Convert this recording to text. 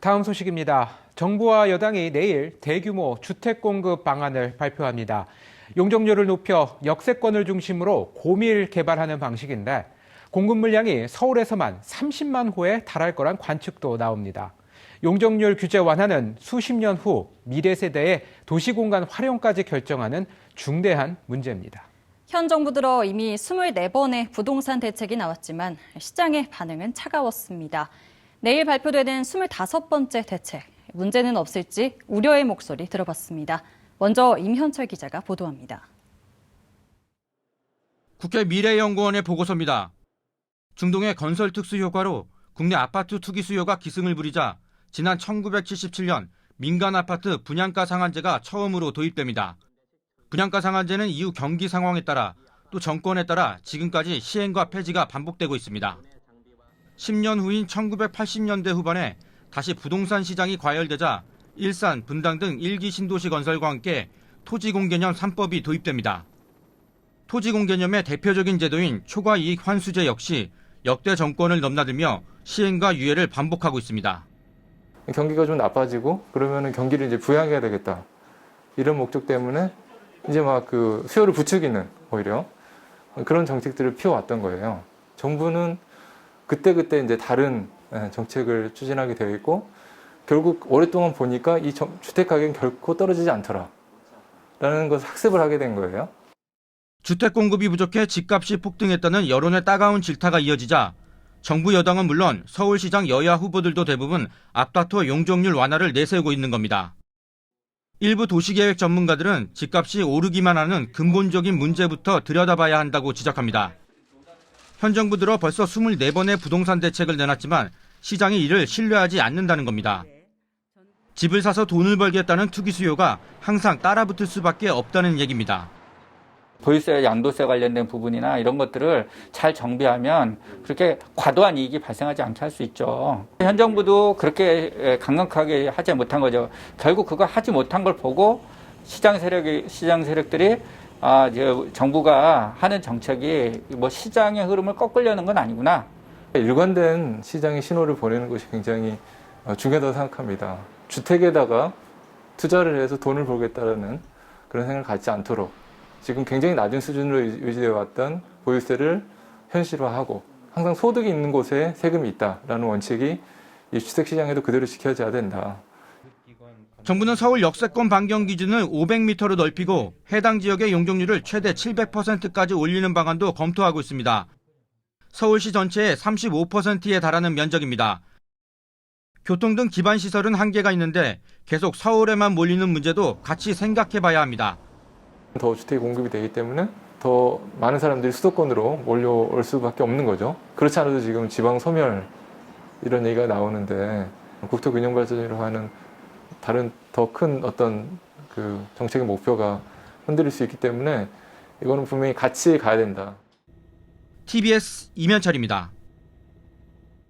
다음 소식입니다. 정부와 여당이 내일 대규모 주택 공급 방안을 발표합니다. 용적률을 높여 역세권을 중심으로 고밀 개발하는 방식인데 공급 물량이 서울에서만 30만 호에 달할 거란 관측도 나옵니다. 용적률 규제 완화는 수십 년 후 미래 세대의 도시공간 활용까지 결정하는 중대한 문제입니다. 현 정부 들어 이미 24번의 부동산 대책이 나왔지만 시장의 반응은 차가웠습니다. 내일 발표되는 25번째 대책, 문제는 없을지 우려의 목소리 들어봤습니다. 먼저 임현철 기자가 보도합니다. 국회 미래연구원의 보고서입니다. 중동의 건설 특수 효과로 국내 아파트 투기 수요가 기승을 부리자 지난 1977년 민간 아파트 분양가 상한제가 처음으로 도입됩니다. 분양가 상한제는 이후 경기 상황에 따라 또 정권에 따라 지금까지 시행과 폐지가 반복되고 있습니다. 10년 후인 1980년대 후반에 다시 부동산 시장이 과열되자 일산, 분당 등 1기 신도시 건설과 함께 토지공개념 3법이 도입됩니다. 토지공개념의 대표적인 제도인 초과이익 환수제 역시 역대 정권을 넘나들며 시행과 유예를 반복하고 있습니다. 경기가 좀 나빠지고 그러면은 경기를 이제 부양해야 되겠다. 이런 목적 때문에 이제 막 그 수요를 부추기는 오히려 그런 정책들을 피워왔던 거예요. 정부는 그때그때 이제 다른 정책을 추진하게 되어 있고 결국 오랫동안 보니까 이 주택 가격은 결코 떨어지지 않더라. 라는 것을 학습을 하게 된 거예요. 주택 공급이 부족해 집값이 폭등했다는 여론의 따가운 질타가 이어지자 정부 여당은 물론 서울시장 여야 후보들도 대부분 앞다퉈 용적률 완화를 내세우고 있는 겁니다. 일부 도시계획 전문가들은 집값이 오르기만 하는 근본적인 문제부터 들여다봐야 한다고 지적합니다. 현 정부 들어 벌써 24번의 부동산 대책을 내놨지만 시장이 이를 신뢰하지 않는다는 겁니다. 집을 사서 돈을 벌겠다는 투기 수요가 항상 따라붙을 수밖에 없다는 얘기입니다. 보유세, 양도세 관련된 부분이나 이런 것들을 잘 정비하면 그렇게 과도한 이익이 발생하지 않게 할 수 있죠. 현 정부도 그렇게 강력하게 하지 못한 거죠. 결국 그거 하지 못한 걸 보고 시장 세력들이 정부가 하는 정책이 뭐 시장의 흐름을 꺾으려는 건 아니구나. 일관된 시장의 신호를 보내는 것이 굉장히 중요하다고 생각합니다. 주택에다가 투자를 해서 돈을 벌겠다는 그런 생각을 갖지 않도록 지금 굉장히 낮은 수준으로 유지되어 왔던 보유세를 현실화하고 항상 소득이 있는 곳에 세금이 있다라는 원칙이 이 주택시장에도 그대로 지켜져야 된다. 정부는 서울 역세권 반경 기준을 500m로 넓히고 해당 지역의 용적률을 최대 700%까지 올리는 방안도 검토하고 있습니다. 서울시 전체의 35%에 달하는 면적입니다. 교통 등 기반 시설은 한계가 있는데 계속 서울에만 몰리는 문제도 같이 생각해봐야 합니다. 더 주택이 공급이 되기 때문에 더 많은 사람들이 수도권으로 몰려올 수밖에 없는 거죠. 그렇지 않아도 지금 지방 소멸 이런 얘기가 나오는데 국토균형발전이라고 하는 다른 더 큰 어떤 그 정책의 목표가 흔들릴 수 있기 때문에 이거는 분명히 같이 가야 된다. TBS 임현철입니다.